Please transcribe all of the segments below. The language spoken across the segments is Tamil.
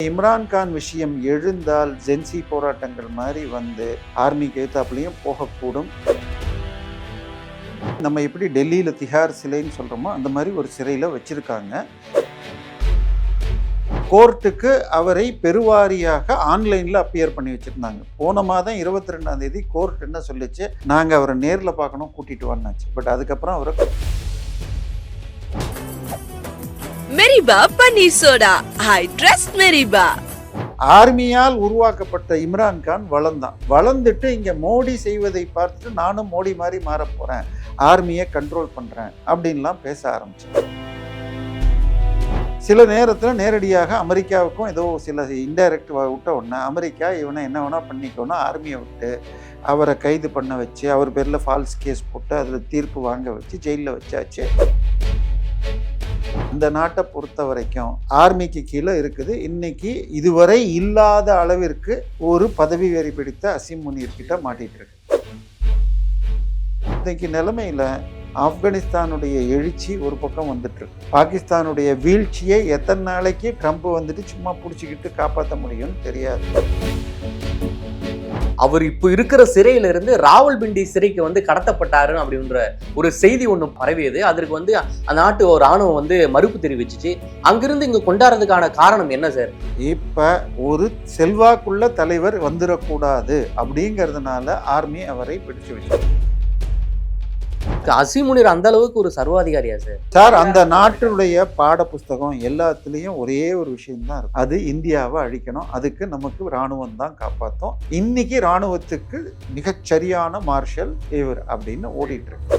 இம்ரான்கான் விஷயம் எழுந்தால் ஜென்சி போராட்டங்கள் மாதிரி வந்து ஆர்மிக்கு எதிர்த்தாப்புலையும் போகக்கூடும். நம்ம எப்படி டெல்லியில் திஹார் சிலைன்னு சொல்கிறோமோ அந்த மாதிரி ஒரு சிறையில் வச்சுருக்காங்க. கோர்ட்டுக்கு அவரை பெருவாரியாக ஆன்லைனில் அப்பியர் பண்ணி வச்சுருந்தாங்க. போன மாதம் 22ஆம் தேதி கோர்ட் என்ன சொல்லிச்சு, நாங்கள் அவரை நேரில் பார்க்கணும், கூட்டிகிட்டு வரனாச்சு. பட் அதுக்கப்புறம் அவரை மெரிபா பன்னீர் சோடா, ஐ ட்ரஸ்ட் மெரிபா. ஆர்மியால் உருவாக்கப்பட்ட இம்ரான்கான் வளர்ந்துட்டு இங்கே மோடி செய்வதை பார்த்துட்டு நானும் மோடி மாதிரி மாற போகிறேன், ஆர்மியை கண்ட்ரோல் பண்ணுறேன் அப்படின்லாம் பேச ஆரம்பிச்சேன். சில நேரத்தில் நேரடியாக அமெரிக்காவுக்கும் ஏதோ சில இன்டைரக்ட் விட்ட உடனே அமெரிக்கா இவனை என்ன வேணால் பண்ணிக்கோன்னா ஆர்மியை விட்டு அவரை கைது பண்ண வச்சு அவர் பேரில் ஃபால்ஸ் கேஸ் போட்டு அதில் தீர்ப்பு வாங்க வச்சு ஜெயிலில் வச்சாச்சு. இந்த நாட்டை பொறுத்த வரைக்கும் ஆர்மிக்கு கீழே இருக்குது. இன்னைக்கு இதுவரை இல்லாத அளவிற்கு ஒரு பதவி வெறி பிடித்த அசீம் முனீர் கிட்ட மாட்டிட்டு இருக்கு. இன்னைக்கு நிலைமையில ஆப்கானிஸ்தானுடைய எழுச்சி ஒரு பக்கம் வந்துட்டு இருக்கு. பாகிஸ்தானுடைய வீழ்ச்சியை எத்தனை நாளைக்கு ட்ரம்ப் வந்துட்டு சும்மா பிடிச்சிக்கிட்டு காப்பாற்ற முடியும்னு தெரியாது. அவர் இப்ப இருக்கிற சிறையில இருந்து ராவல்பிண்டி சிறைக்கு வந்து கடத்தப்பட்டாரு அப்படின்ற ஒரு செய்தி ஒண்ணு பரவியது. அதற்கு வந்து அந்த நாட்டு ஒரு ராணுவம் மறுப்பு தெரிவிச்சிச்சு. அங்கிருந்து இங்க கொண்டாடுறதுக்கான காரணம் என்ன சார்? இப்ப ஒரு செல்வாக்குள்ள தலைவர் வந்துடக்கூடாது அப்படிங்கிறதுனால ஆர்மி அவரை பிடிச்சு வச்சு. அசீம் முனீர் அந்த அளவுக்கு ஒரு சர்வாதிகாரியா சார்? அந்த நாட்டினுடைய பாட புஸ்தகம் எல்லாத்துலேயும் ஒரே ஒரு விஷயம்தான் இருக்கு, அது இந்தியாவை அழிக்கணும், அதுக்கு நமக்கு இராணுவம் தான் காப்பாற்றும். இன்னைக்கு இராணுவத்துக்கு மிகச்சரியான மார்ஷல் இவர் அப்படின்னு ஓடிட்டு இருக்கு.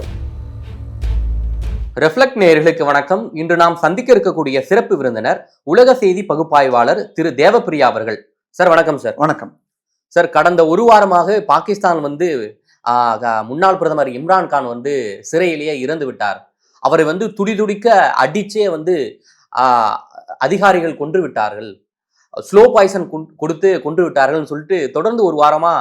ரெஃப்ளெக்ட் நேயர்களுக்கு வணக்கம். இன்று நாம் சந்திக்க இருக்கக்கூடிய சிறப்பு விருந்தினர் உலக செய்தி பகுப்பாய்வாளர் திரு தேவப்பிரியா அவர்கள். சார் வணக்கம். சார் வணக்கம் சார். கடந்த ஒரு வாரமாக பாகிஸ்தான் முன்னாள் பிரதமர் இம்ரான்கான் சிறையிலேயே இறந்து விட்டார். அவரை துடிதுடிக்க அடிச்சே அதிகாரிகள் கொன்று விட்டார்கள், ஸ்லோ பாய்சன் கொடுத்து கொன்று விட்டார்கள்னு சொல்லிட்டு தொடர்ந்து ஒரு வாரமா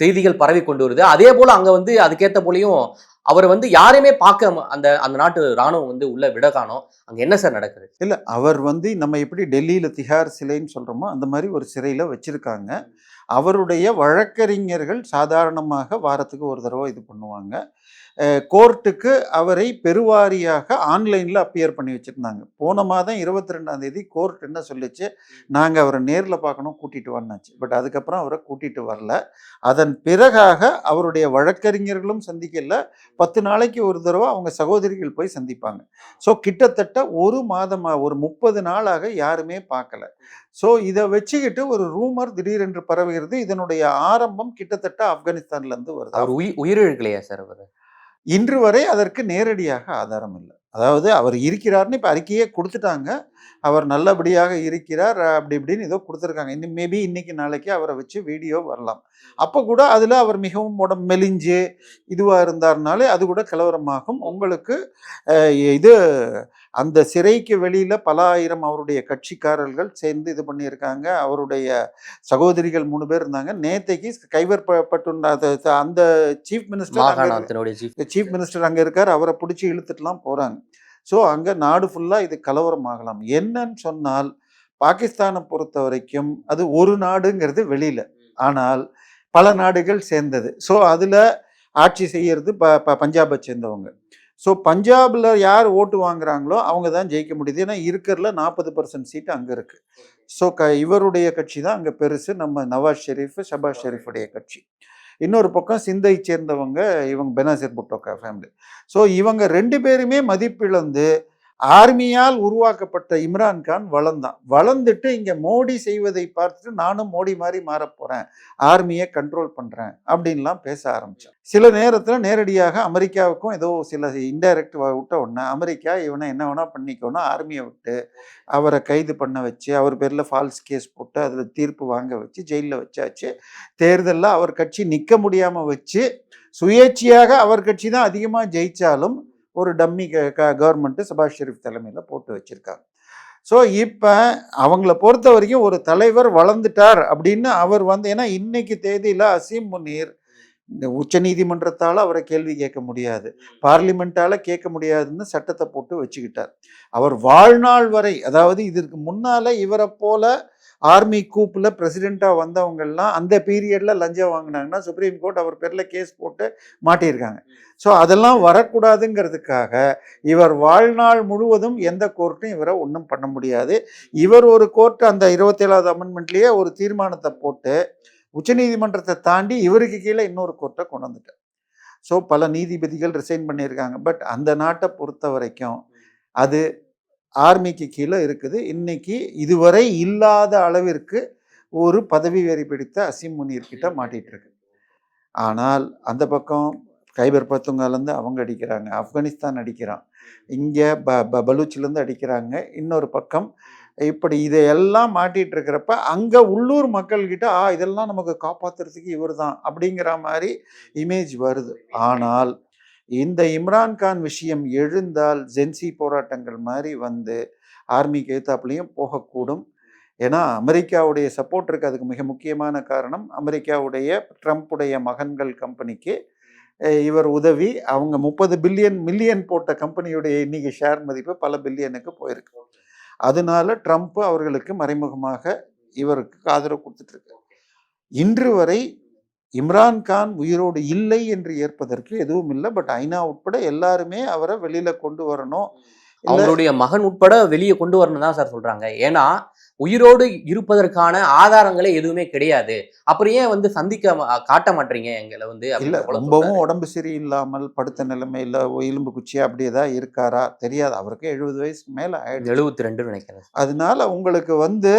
செய்திகள் பரவி கொண்டு வருது. அதே போல அங்க அதுக்கேற்ற போலையும் அவர் யாரையுமே பார்க்க அந்த நாட்டு ராணுவம் உள்ள விட காணோம். அங்க என்ன சார் நடக்குது? இல்ல, அவர் நம்ம எப்படி டெல்லியில திஹார் சிலைன்னு சொல்றோமோ அந்த மாதிரி ஒரு சிறையில வச்சிருக்காங்க. அவருடைய வழக்கறிஞர்கள் சாதாரணமாக வாரத்துக்கு ஒரு தடவை இது பண்ணுவாங்க. கோர்ட்டுக்கு அவரை பெருவாரியாக ஆன்லைனில் அப்பியர் பண்ணி வச்சுருந்தாங்க. போன மாதம் 22ஆம் தேதி கோர்ட் என்ன சொல்லிச்சு, நாங்கள் அவரை நேரில் பார்க்கணும், கூட்டிகிட்டு வரனாச்சு. பட் அதுக்கப்புறம் அவரை கூட்டிகிட்டு வரல. அதன் பிறகாக அவருடைய வழக்கறிஞர்களும் சந்திக்கல. 10 நாளைக்கு ஒரு தடவை அவங்க சகோதரிகள் போய் சந்திப்பாங்க. ஸோ கிட்டத்தட்ட ஒரு மாதமாக ஒரு 30 நாளாக யாருமே பார்க்கல. ஸோ இதை வச்சுக்கிட்டு ஒரு ரூமர் திடீரென்று பரவுகிறது. இதனுடைய ஆரம்பம் கிட்டத்தட்ட ஆப்கானிஸ்தான்லேருந்து வருது. அவர் உயிரிழக்கலையா சார்? அவர் இன்று வரை அதற்கு நேரடியாக ஆதாரம் இல்லை. அதாவது அவர் இருக்கிறார்னு இப்போ அறிக்கையே கொடுத்துட்டாங்க, அவர் நல்லபடியாக இருக்கிறார் அப்படி இப்படின்னு ஏதோ கொடுத்துருக்காங்க. இன்னும் மேபி இன்னைக்கு நாளைக்கு அவரை வச்சு வீடியோ வரலாம். அப்போ கூட அதில் அவர் மிகவும் உடம்பு மெலிஞ்சு இதுவாக இருந்தார்னாலே அது கூட கலவரமாகும். உங்களுக்கு இது அந்த சிறைக்கு வெளியில் பல ஆயிரம் அவருடைய கட்சிக்காரர்கள் சேர்ந்து இது பண்ணியிருக்காங்க. அவருடைய சகோதரிகள் 3 பேர் இருந்தாங்க. நேத்தைக்கு கைவர்பட்டுள்ள அந்த சீஃப் மினிஸ்டர் அங்கே இருக்கார், அவரை பிடிச்சி இழுத்துட்டுலாம் போகிறாங்க. ஸோ அங்கே நாடு ஃபுல்லாக இது கலவரம் ஆகலாம். என்னன்னு சொன்னால் பாகிஸ்தானை பொறுத்த வரைக்கும் அது ஒரு நாடுங்கிறது வெளியில், ஆனால் பல நாடுகள் சேர்ந்தது. ஸோ அதில் ஆட்சி செய்கிறது பஞ்சாபை சேர்ந்தவங்க. ஸோ பஞ்சாபில் யார் ஓட்டு வாங்குறாங்களோ அவங்க தான் ஜெயிக்க முடியுது. ஏன்னா இருக்கிறதுல 40% சீட்டு அங்கே இருக்குது. ஸோ இவருடைய கட்சி தான் அங்கே பெருசு, நம்ம நவாஸ் ஷெரீஃப் ஷபாஸ் ஷெரீஃபுடைய கட்சி. இன்னொரு பக்கம் சிந்தை சேர்ந்தவங்க இவங்க பெனாசிர் புட்டோக்கா ஃபேமிலி. ஸோ இவங்க 2 பேருமே மதிப்பிழந்து ஆர்மியால் உருவாக்கப்பட்ட இம்ரான்கான் வளர்ந்துட்டு இங்கே மோடி செய்வதை பார்த்துட்டு நானும் மோடி மாதிரி மாற போகிறேன், ஆர்மியை கண்ட்ரோல் பண்ணுறேன் அப்படின்லாம் பேச ஆரம்பித்தேன். சில நேரத்தில் நேரடியாக அமெரிக்காவுக்கும் ஏதோ சில இன்டைரக்ட் விட்ட உடனே அமெரிக்கா இவனை என்ன வேணால் பண்ணிக்கோன்னா ஆர்மியை விட்டு அவரை கைது பண்ண வச்சு அவர் பேரில் ஃபால்ஸ் கேஸ் போட்டு அதில் தீர்ப்பு வாங்க வச்சு ஜெயிலில் வச்சாச்சு. தேர்தலில் அவர் கட்சி நிற்க முடியாமல் வச்சு சுயேட்சையாக அவர் கட்சி தான் அதிகமாக ஜெயித்தாலும் ஒரு டம்மி கவர்மெண்ட்டு ஷபாஸ் ஷெரீஃப் தலைமையில் போட்டு வச்சுருக்காங்க. ஸோ இப்போ அவங்கள பொறுத்த வரைக்கும் ஒரு தலைவர் வளர்ந்துட்டார் அப்படின்னு அவர் ஏன்னா இன்னைக்கு தேதியில் அசீம் முனீர் இந்த உச்ச நீதிமன்றத்தால் அவரை கேள்வி கேட்க முடியாது, பார்லிமெண்ட்டால் கேட்க முடியாதுன்னு சட்டத்தை போட்டு வச்சுக்கிட்டார். அவர் வாழ்நாள் வரை, அதாவது இதற்கு முன்னால் இவரை போல ஆர்மி கூப்பில் பிரசிடெண்ட்டாக வந்தவங்கெல்லாம் அந்த பீரியடில் லஞ்சம் வாங்கினாங்கன்னா சுப்ரீம் கோர்ட் அவர் பேரில் கேஸ் போட்டு மாட்டியிருக்காங்க. ஸோ அதெல்லாம் வரக்கூடாதுங்கிறதுக்காக இவர் வாழ்நாள் முழுவதும் எந்த கோர்ட்டும் இவரை ஒன்றும் பண்ண முடியாது. இவர் ஒரு கோர்ட் அந்த 27வது அமெண்ட்மெண்ட்லேயே ஒரு தீர்மானத்தை போட்டு உச்சநீதிமன்றத்தை தாண்டி இவருக்கு கீழே இன்னொரு கோர்ட்டை கொண்டு வந்துட்டார். ஸோ பல நீதிபதிகள் ரிசைன் பண்ணியிருக்காங்க. பட் அந்த நாட்டை பொறுத்த வரைக்கும் அது ஆர்மிக்கு கீழே இருக்குது. இன்னைக்கு இதுவரை இல்லாத அளவிற்கு ஒரு பதவி வெறி பிடித்த அசீம் முனீர் கிட்ட மாட்டிட்டு இருக்கு. ஆனால் அந்த பக்கம் கைபர் பத்துங்காலேருந்து அவங்க அடிக்கிறாங்க, ஆப்கானிஸ்தான் அடிக்கிறான், இங்கே பலூச்சிலேருந்து அடிக்கிறாங்க, இன்னொரு பக்கம் இப்படி இதையெல்லாம் மாட்டிகிட்டு இருக்கிறப்ப அங்கே உள்ளூர் மக்கள்கிட்ட இதெல்லாம் நமக்கு காப்பாற்றுறதுக்கு இவர் தான் அப்படிங்கிற மாதிரி இமேஜ் வருது. ஆனால் இந்த இம்ரான்கான் விஷயம் எழுந்தால் ஜென்சி போராட்டங்கள் மாதிரி வந்து ஆர்மிக்கு எதிர்த்தாப்புலையும் போகக்கூடும். ஏன்னா அமெரிக்காவுடைய சப்போர்ட் இருக்குது. அதுக்கு மிக முக்கியமான காரணம் அமெரிக்காவுடைய ட்ரம்ப்புடைய மகன்கள் கம்பெனிக்கு இவர் உதவி. அவங்க 30 மில்லியன் போட்ட கம்பெனியுடைய இன்னைக்கு ஷேர் மதிப்பு பல பில்லியனுக்கு போயிருக்கு. அதனால ட்ரம்ப் அவர்களுக்கு மறைமுகமாக இவருக்கு ஆதரவு கொடுத்துட்டு இருக்கு. இன்று வரை இம்ரான்கான் உயிரோடு இல்லை என்று ஏற்பதற்கு எதுவும் இல்லை. பட் ஐநா உட்பட எல்லாருமே அவரை வெளியில கொண்டு வரணும். அவங்களுடைய மகன் உட்பட வெளியே கொண்டு வரணும் தான் சார் சொல்றாங்க. ஏன்னா உயிரோடு இருப்பதற்கான ஆதாரங்களே எதுவுமே கிடையாது. அப்புறம் ஏன் வந்து காட்ட மாட்டீங்க எங்களை வந்து? இல்ல, ரொம்பவும் உடம்பு சரியில்லாமல் படுத்த நிலைமையில எலும்பு குச்சியா அப்படியே தான் இருக்காரா தெரியாது. அவருக்கு 70 வயசுக்கு மேல ஆயிடுச்சு, 72 நினைக்கிறேன். அதனால உங்களுக்கு வந்து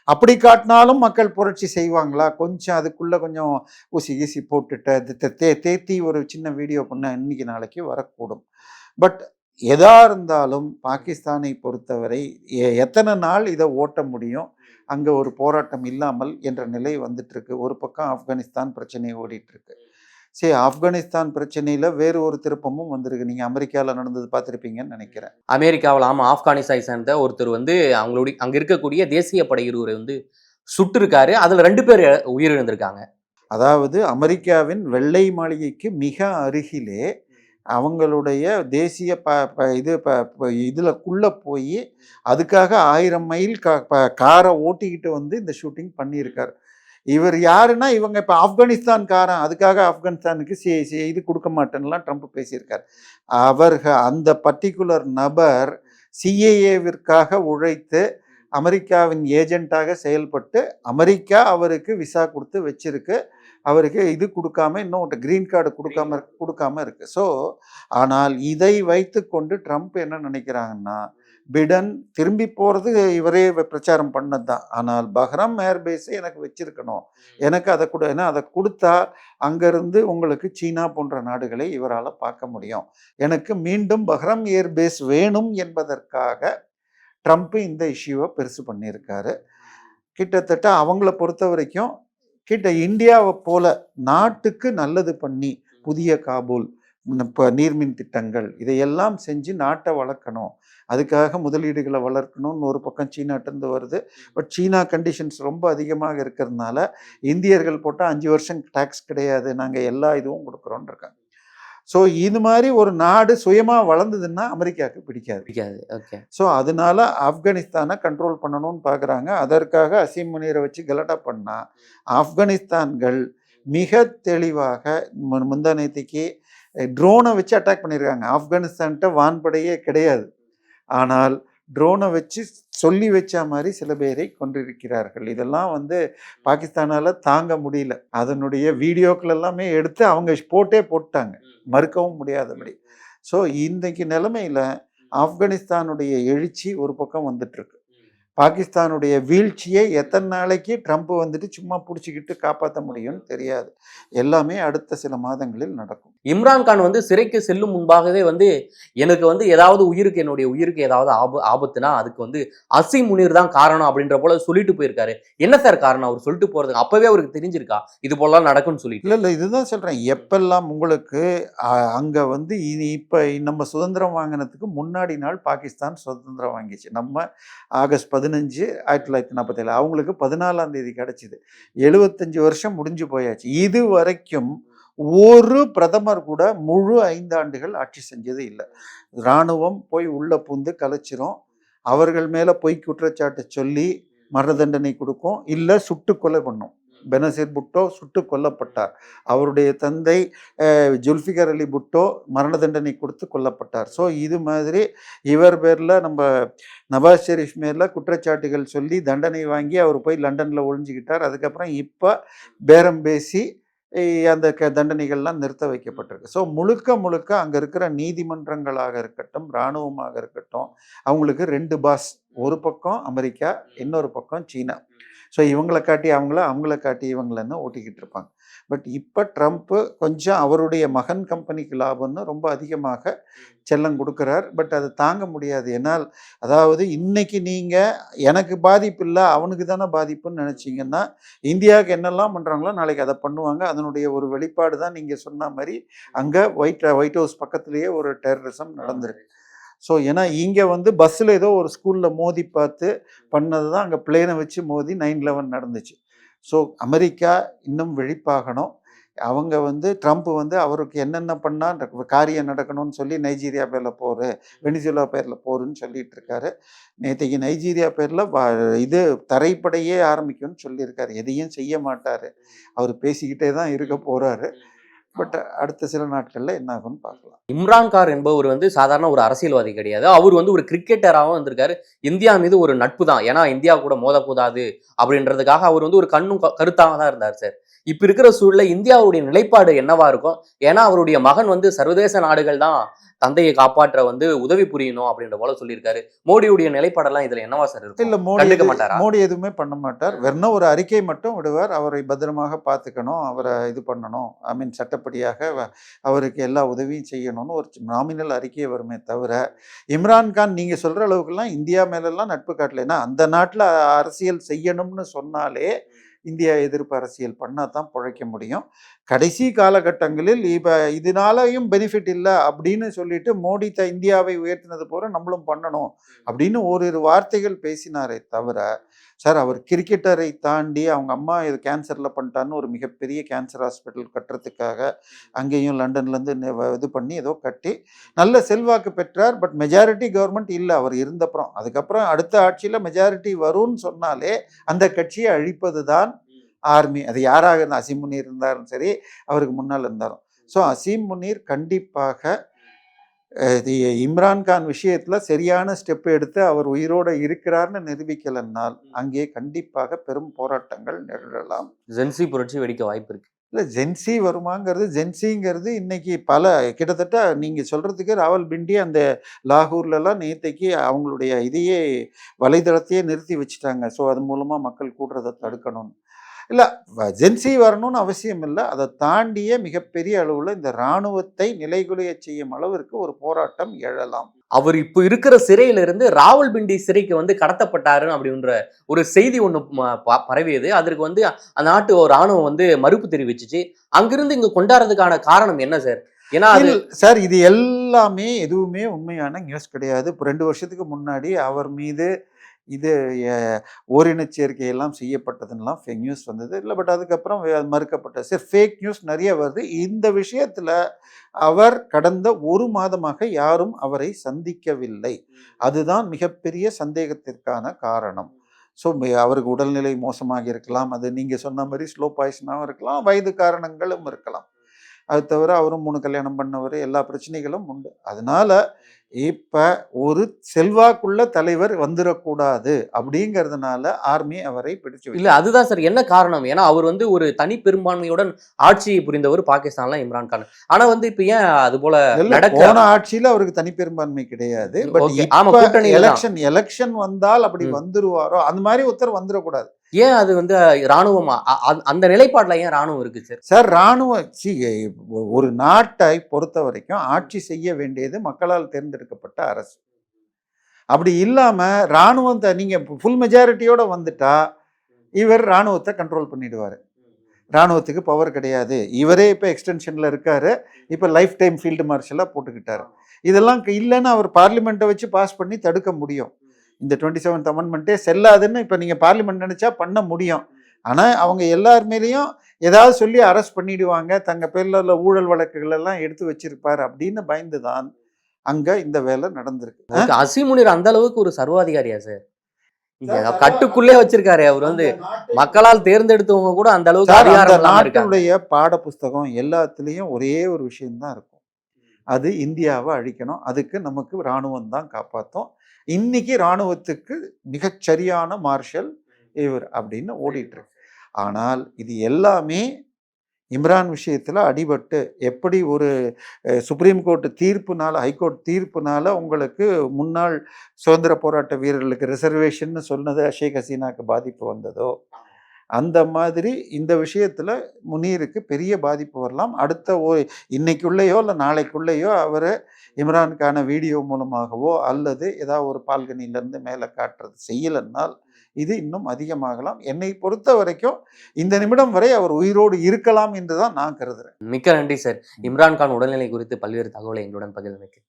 அப்படி காட்டினாலும் மக்கள் புரட்சி செய்வாங்களா? கொஞ்சம் அதுக்குள்ள கொஞ்சம் ஊசி கீசி போட்டுட்டு தேத்தி ஒரு சின்ன வீடியோ பண்ண இன்னைக்கு நாளைக்கு வரக்கூடும். பட் எதா இருந்தாலும் பாகிஸ்தானை பொறுத்தவரை எத்தனை நாள் இதை ஓட்ட முடியும்? அங்கே ஒரு போராட்டம் இல்லாமல் என்ற நிலை வந்துட்டு இருக்கு. ஒரு பக்கம் ஆப்கானிஸ்தான் பிரச்சனை ஓடிட்டு இருக்கு. சரி, ஆப்கானிஸ்தான் பிரச்சனையில வேறு ஒரு திருப்பமும் வந்திருக்கு. நீங்க அமெரிக்காவில் நடந்தது பார்த்துருப்பீங்கன்னு நினைக்கிறேன். அமெரிக்காவில் ஆமாம், ஆப்கானிஸ்தானை சேர்ந்த ஒருத்தர் வந்து அவங்களுடைய அங்கே இருக்கக்கூடிய தேசிய படை இருவரை வந்து சுட்டு இருக்காரு. அதில் 2 பேர் உயிரிழந்திருக்காங்க. அதாவது அமெரிக்காவின் வெள்ளை மாளிகைக்கு மிக அருகிலே அவங்களுடைய தேசிய இதுலக்குள்ளே போய் அதுக்காக 1000 மைல் காரை ஓட்டிக்கிட்டு வந்து இந்த ஷூட்டிங் பண்ணியிருக்கார். இவர் யாருன்னா இவங்க இப்போ ஆப்கானிஸ்தான்காரன், அதுக்காக ஆப்கானிஸ்தானுக்கு இது கொடுக்க மாட்டேன்னுலாம் ட்ரம்ப் பேசியிருக்கார். அந்த பர்டிகுலர் நபர் சிஏஏவிற்காக உழைத்து அமெரிக்காவின் ஏஜென்ட்டாக செயல்பட்டு அமெரிக்கா அவருக்கு விசா கொடுத்து வச்சிருக்கு. அவருக்கு இது கொடுக்காம இன்னும் கிரீன் கார்டு கொடுக்காம இருக்கு. ஸோ ஆனால் இதை வைத்து கொண்டு ட்ரம்ப் என்ன நினைக்கிறாங்கன்னா, பிடன் திரும்பி போகிறது இவரே பிரச்சாரம் பண்ணது தான். ஆனால் பஹ்ரம் ஏர்பேஸை எனக்கு வச்சிருக்கணும், எனக்கு அதை ஏன்னா அதை கொடுத்தா அங்கேருந்து உங்களுக்கு சீனா போன்ற நாடுகளை இவரால் பார்க்க முடியும். எனக்கு மீண்டும் பஹ்ரம் ஏர்பேஸ் வேணும் என்பதற்காக ட்ரம்ப் இந்த இஷ்யூவை பெருசு பண்ணியிருக்காரு. கிட்டத்தட்ட அவங்கள பொறுத்த வரைக்கும் இந்தியாவை போல நாட்டுக்கு நல்லது பண்ணி புதிய காபூல் இப்போ நீர்மின் திட்டங்கள் இதையெல்லாம் செஞ்சு நாட்டை வளர்க்கணும், அதுக்காக முதலீடுகளை வளர்க்கணும்னு ஒரு பக்கம் சீனாட்டிருந்து வருது. பட் சீனா கண்டிஷன்ஸ் ரொம்ப அதிகமாக இருக்கிறதுனால இந்தியர்கள் போட்டால் 5 வருஷம் டேக்ஸ் கிடையாது, நாங்கள் எல்லா இதுவும் கொடுக்குறோன்னு இருக்காங்க. ஸோ இது மாதிரி ஒரு நாடு சுயமாக வளர்ந்ததுன்னா அமெரிக்காவுக்கு பிடிக்காது. ஓகே. ஸோ அதனால ஆப்கானிஸ்தானை கண்ட்ரோல் பண்ணணும்னு பார்க்குறாங்க. அதற்காக அசீம் முனீரை வச்சு கலட்டா பண்ணால் ஆப்கானிஸ்தான்கள் மிக தெளிவாக முந்தானேத்திக்கு ட்ரோனை வச்சு அட்டாக் பண்ணியிருக்காங்க. ஆப்கானிஸ்தான்கிட்ட வான்படையே கிடையாது, ஆனால் ட்ரோனை வச்சு சொல்லி வச்ச மாதிரி சில பேரை கொண்டிருக்கிறார்கள். இதெல்லாம் வந்து பாகிஸ்தானால் தாங்க முடியல. அதனுடைய வீடியோக்கள் எல்லாமே எடுத்து அவங்க போட்டாங்க, மறுக்கவும் முடியாதபடி. ஸோ இன்றைக்கு நிலைமையில் ஆப்கானிஸ்தானுடைய எழுச்சி ஒரு பக்கம் வந்துட்டுருக்கு. பாகிஸ்தானுடைய வீழ்ச்சியை எத்தனை நாளைக்கு ட்ரம்ப் வந்துட்டு சும்மா பிடிச்சிக்கிட்டு காப்பாற்ற முடியும்னு தெரியாது. எல்லாமே அடுத்த சில மாதங்களில் நடக்கும். இம்ரான்கான் வந்து சிறைக்கு செல்லும் முன்பாகவே வந்து எனக்கு வந்து ஏதாவது என்னுடைய உயிருக்கு ஏதாவது ஆபத்துனா அதுக்கு வந்து அசீம் முனீர் தான் காரணம் அப்படின்ற போல சொல்லிட்டு போயிருக்காரு. என்ன சார் காரணம் அவர் சொல்லிட்டு போறதுக்கு? அப்பவே அவருக்கு தெரிஞ்சிருக்கா இது போலாம் நடக்கும்னு சொல்லிட்டு? இல்லை, இதுதான் சொல்றேன். எப்பெல்லாம் உங்களுக்கு அங்க வந்து இப்ப நம்ம சுதந்திரம் வாங்கினதுக்கு முன்னாடி நாள் பாகிஸ்தான் சுதந்திரம் வாங்கிச்சு. நம்ம ஆகஸ்ட் 15, 1947, அவங்களுக்கு 14ஆம் தேதி கிடைச்சிது. 75 வருஷம் முடிஞ்சு போயாச்சு. இது வரைக்கும் ஒரு பிரதமர் கூட முழு 5 ஆண்டுகள் ஆட்சி செஞ்சது இல்லை. இராணுவம் போய் உள்ள புந்து கலைச்சிரும், அவர்கள் மேல பொய் குற்றச்சாட்டு சொல்லி மரண தண்டனை கொடுக்கும், இல்லை சுட்டு கொலை பண்ணும். பெனசீர் புட்டோ சுட்டு கொல்லப்பட்டார். அவருடைய தந்தை ஜுல்ஃபிகர் அலி புட்டோ மரண தண்டனை கொடுத்து கொல்லப்பட்டார். ஸோ இது மாதிரி இவர் பேரில் நம்ம நவாஸ் ஷெரீஃப் மேல குற்றச்சாட்டுகள் சொல்லி தண்டனை வாங்கி அவர் போய் லண்டனில் ஒழிஞ்சிக்கிட்டார். அதுக்கப்புறம் இப்போ பேரம் பேசி அந்த தண்டனைகள்லாம் நிறுத்த வைக்கப்பட்டிருக்கு. ஸோ முழுக்க முழுக்க அங்கே இருக்கிற நீதிமன்றங்களாக இருக்கட்டும், இராணுவமாக இருக்கட்டும், அவங்களுக்கு 2 பாஸ். ஒரு பக்கம் அமெரிக்கா, இன்னொரு பக்கம் சீனா. ஸோ இவங்களை காட்டி அவங்கள காட்டி இவங்களன்னு ஓட்டிக்கிட்டு இருப்பாங்க. பட் இப்போ ட்ரம்ப்பு கொஞ்சம் அவருடைய மகன் கம்பெனிக்கு லாபம்னு ரொம்ப அதிகமாக செல்லம் கொடுக்குறார். பட் அது தாங்க முடியாது. ஏன்னால் அதாவது இன்னைக்கு நீங்கள் எனக்கு பாதிப்பு இல்லை, அவனுக்கு தானே பாதிப்புன்னு நினச்சிங்கன்னா இந்தியாவுக்கு என்னெல்லாம் பண்ணுறாங்களோ நாளைக்கு அதை பண்ணுவாங்க. அதனுடைய ஒரு வெளிப்பாடு தான் நீங்கள் சொன்ன மாதிரி அங்கே ஒயிட் ஹவுஸ் பக்கத்துலேயே ஒரு டெரரிசம் நடந்திருக்கு. ஸோ ஏன்னா இங்கே வந்து பஸ்ஸில் ஏதோ ஒரு ஸ்கூலில் மோதி பார்த்து பண்ணது தான் அங்கே பிளேனை வச்சு மோதி 9/11 நடந்துச்சு. ஸோ அமெரிக்கா இன்னும் விழிப்பாகணும். அவங்க வந்து ட்ரம்ப் வந்து அவருக்கு என்னென்ன பண்ணால் காரியம் நடக்கணும்னு சொல்லி நைஜீரியா பேரில் போரு, வெனிசுலா பேரில் போருன்னு சொல்லிட்டு இருக்காரு. நேற்றைக்கு நைஜீரியா பேரில் இது தரைப்படையே ஆரம்பிக்கும்னு சொல்லியிருக்காரு. எதையும் செய்ய மாட்டார், அவர் பேசிக்கிட்டே தான் இருக்க போகிறாரு. பட் அடுத்த சில நாட்களில் என்ன ஆகும்னு பார்க்கலாம். இம்ரான் கான் என்பவர் வந்து சாதாரண ஒரு அரசியல்வாதி கிடையாது. அவர் வந்து ஒரு கிரிக்கெட்டராகவும் வந்திருக்காரு. இந்தியா மீது ஒரு நட்பு தான், ஏன்னா இந்தியா கூட மோதக்கூடாது அப்படின்றதுக்காக அவர் வந்து ஒரு கண்ணும் கருத்தாக தான் இருந்தார் சார். இப்ப இருக்கிற சூழல்ல இந்தியாவுடைய நிலைப்பாடு என்னவா இருக்கும்? ஏன்னா அவருடைய மகன் வந்து சர்வதேச நாடுகள் தான் தந்தையை காப்பாற்ற வந்து உதவி புரியணும் அப்படின்ற போல சொல்லியிருக்காரு. மோடியுடைய நிலைப்பாடெல்லாம் இதுல என்னவா சார் இருக்கும்? இல்லை, மோடி எதுவுமே பண்ண மாட்டார். வெறும் ஒரு அறிக்கை மட்டும் விடுவார். அவரை பத்திரமாக பார்த்துக்கணும், அவரை இது பண்ணணும், ஐ மீன் சட்டப்படியாக அவருக்கு எல்லா உதவியும் செய்யணும்னு ஒரு நாமினல் அறிக்கையை வருமே தவிர, இம்ரான்கான் நீங்கள் சொல்கிற அளவுக்குலாம் இந்தியா மேலெல்லாம் நட்பு காட்டல. ஏன்னா அந்த நாட்டில் அரசியல் செய்யணும்னு சொன்னாலே இந்தியா எதிர்ப்பு அரசியல் பண்ணால் தான் பிழைக்க முடியும். கடைசி காலகட்டங்களில் இப்போ இதனாலையும் பெனிஃபிட் இல்லை அப்படின்னு சொல்லிட்டு மோடி இந்தியாவை உயர்த்தினது போல நம்மளும் பண்ணணும் அப்படின்னு ஓரிரு வார்த்தைகள் பேசினாரே தவிர, சார் அவர் கிரிக்கெட்டரை தாண்டி அவங்க அம்மா இது கேன்சரில் பண்ணிட்டான்னு ஒரு மிகப்பெரிய கேன்சர் ஹாஸ்பிட்டல் கட்டுறதுக்காக அங்கேயும் லண்டன்லேருந்து இது பண்ணி ஏதோ கட்டி நல்ல செல்வாக்கு பெற்றார். பட் மெஜாரிட்டி கவர்மெண்ட் இல்லை அவர் இருந்தப்புறம். அதுக்கப்புறம் அடுத்த ஆட்சியில் மெஜாரிட்டி வரும்னு சொன்னாலே அந்த கட்சியை அழிப்பது தான் ஆர்மி. அது யாராக இருந்தால் அசீம் முனீர் இருந்தாலும் சரி, அவருக்கு முன்னால் இருந்தாலும். ஸோ அசீம் முனீர் கண்டிப்பாக இம்ரான்கான் விஷயத்தில் சரியான ஸ்டெப் எடுத்து அவர் உயிரோடு இருக்கிறார்னு நிரூபிக்கலைன்னால் அங்கே கண்டிப்பாக பெரும் போராட்டங்கள் நிகழலாம். ஜென்சி புரட்சி வெடிக்க வாய்ப்பு இருக்கு. இல்லை, ஜென்சி வருமாங்கிறது, ஜென்சிங்கிறது இன்னைக்கு கிட்டத்தட்ட நீங்கள் சொல்கிறதுக்கு ராவல்பிண்டி அந்த லாகூர்லலாம் நேற்றைக்கு அவங்களுடைய இதையே வலைதளத்தையே நிறுத்தி வச்சுட்டாங்க. ஸோ அது மூலமாக மக்கள் கூடுறதை தடுக்கணும்னு. இல்லை, ஜென்சி வரணும்னு அவசியம் இல்லை. அதை தாண்டிய மிகப்பெரிய அளவில் இந்த இராணுவத்தை நிலைகுலைய செய்யும் அளவிற்கு ஒரு போராட்டம் எழலாம். அவர் இப்போ இருக்கிற சிறையிலிருந்து ராவல்பிண்டி சிறைக்கு வந்து கடத்தப்பட்டாரு அப்படின்ற ஒரு செய்தி ஒன்று பரவியது. அதற்கு வந்து அந்த நாட்டு ராணுவம் வந்து மறுப்பு தெரிவிச்சிச்சு. அங்கிருந்து இங்க கொண்டாடுறதுக்கான காரணம் என்ன சார்? ஏன்னா சார் இது எல்லாமே எதுவுமே உண்மையான நியூஸ் கிடையாது. இப்போ 2 வருஷத்துக்கு முன்னாடி அவர் மீது இது ஓரினச் சேர்க்கையெல்லாம் செய்யப்பட்டதுன்னெலாம் ஃபேக் நியூஸ் வந்தது இல்லை. பட் அதுக்கப்புறம் மறுக்கப்பட்டது. சரி, ஃபேக் நியூஸ் நிறைய வருது. இந்த விஷயத்தில் அவர் கடந்த 1 மாதமாக யாரும் அவரை சந்திக்கவில்லை. அதுதான் மிகப்பெரிய சந்தேகத்திற்கான காரணம். ஸோ அவருக்கு உடல்நிலை மோசமாக இருக்கலாம், அது நீங்கள் சொன்ன மாதிரி ஸ்லோ பாய்சனாகவும் இருக்கலாம், வயது காரணங்களும் இருக்கலாம். அது தவிர அவரும் 3 கல்யாணம் பண்ணவர், எல்லா பிரச்சனைகளும் உண்டு. அதனால இப்போ ஒரு செல்வாக்குள்ள தலைவர் வந்துடக்கூடாது அப்படிங்கிறதுனால ஆர்மி அவரை பிடிச்சு இல்லை. அதுதான் சார் என்ன காரணம்? ஏன்னா அவர் வந்து ஒரு தனி பெரும்பான்மையுடன் ஆட்சியை புரிந்தவர் பாகிஸ்தான்ல இம்ரான் கான். ஆனா வந்து இப்ப ஏன் அது போல போன ஆட்சியில அவருக்கு தனி பெரும்பான்மை கிடையாது. எலெக்ஷன் வந்தால் அப்படி வந்துருவாரோ அந்த மாதிரி ஒருத்தர் வந்துடக்கூடாது. ஏன் அது வந்து இராணுவமா அந்த நிலைப்பாடுல ஏன் இராணுவம் இருக்கு சார்? சார் இராணுவம் ஒரு நாட்டை பொறுத்த வரைக்கும் ஆட்சி செய்ய வேண்டியது மக்களால் தேர்ந்தெடுக்கப்பட்ட அரசு. அப்படி இல்லாம இராணுவத்தை நீங்க ஃபுல் மெஜாரிட்டியோட வந்துட்டா இவர் இராணுவத்தை கண்ட்ரோல் பண்ணிடுவாரு. இராணுவத்துக்கு பவர் கிடையாது. இவரே இப்போ எக்ஸ்டென்ஷன்ல இருக்காரு. இப்போ லைஃப் டைம் ஃபீல்டு மார்ஷலாக போட்டுக்கிட்டாரு. இதெல்லாம் இல்லைன்னு அவர் பார்லிமெண்ட்டை வச்சு பாஸ் பண்ணி தடுக்க முடியும். இந்த 27th அமெண்ட்மெண்ட்டே செல்லாதுன்னு இப்போ நீங்கள் பார்லிமெண்ட் நினச்சா பண்ண முடியும். ஆனால் அவங்க எல்லாருமேலேயும் ஏதாவது சொல்லி அரெஸ்ட் பண்ணிடுவாங்க, தங்க பேரில் உள்ள ஊழல் வழக்குகள் எல்லாம் எடுத்து வச்சிருப்பார் அப்படின்னு பயந்து தான் அங்கே இந்த வேலை நடந்திருக்கு. அசீம் முனீர் அந்த அளவுக்கு ஒரு சர்வாதிகாரியா சார்? கட்டுக்குள்ளே வச்சிருக்காரு. அவர் வந்து மக்களால் தேர்ந்தெடுத்தவங்க கூட அந்த அளவுக்கு சார், அந்த அதிகாரம் இல்லாம இருக்காங்க. நாட்டுடைய பாட புஸ்தகம் எல்லாத்துலேயும் ஒரே ஒரு விஷயம்தான் இருக்கும். அது இந்தியாவை அழிக்கணும். அதுக்கு நமக்கு இராணுவம் தான் காப்பாற்றும். இன்னைக்கு இராணுவத்துக்கு மிகச்சரியான மார்ஷல் இவர் அப்படின்னு ஓடிட்டு இருக்கு. ஆனால் இது எல்லாமே இம்ரான் விஷயத்தில் அடிபட்டு எப்படி ஒரு சுப்ரீம் கோர்ட் தீர்ப்புனால, ஹைகோர்ட் தீர்ப்புனால உங்களுக்கு முன்னாள் சுதந்திர போராட்ட வீரர்களுக்கு ரிசர்வேஷன் சொன்னது ஷேக் ஹசீனாக்கு பாதிப்பு வந்ததோ, அந்த மாதிரி இந்த விஷயத்தில் முனீருக்கு பெரிய பாதிப்பு வரலாம். அடுத்த இன்னைக்குள்ளேயோ இல்லை நாளைக்குள்ளேயோ அவரை இம்ரான்கான வீடியோ மூலமாகவோ அல்லது ஏதாவது ஒரு பால்கனிலேருந்து மேலே காட்டுறது செய்யலைன்னால் இது இன்னும் அதிகமாகலாம். என்னை பொறுத்த வரைக்கும் இந்த நிமிடம் வரை அவர் உயிரோடு இருக்கலாம் என்று தான் நான் கருதுறேன். மிக்க நன்றி சார். இம்ரான் கான் உடல்நிலை குறித்து பல்வேறு தகவலை எங்களுடன் பகிர்ந்தமைக்கு.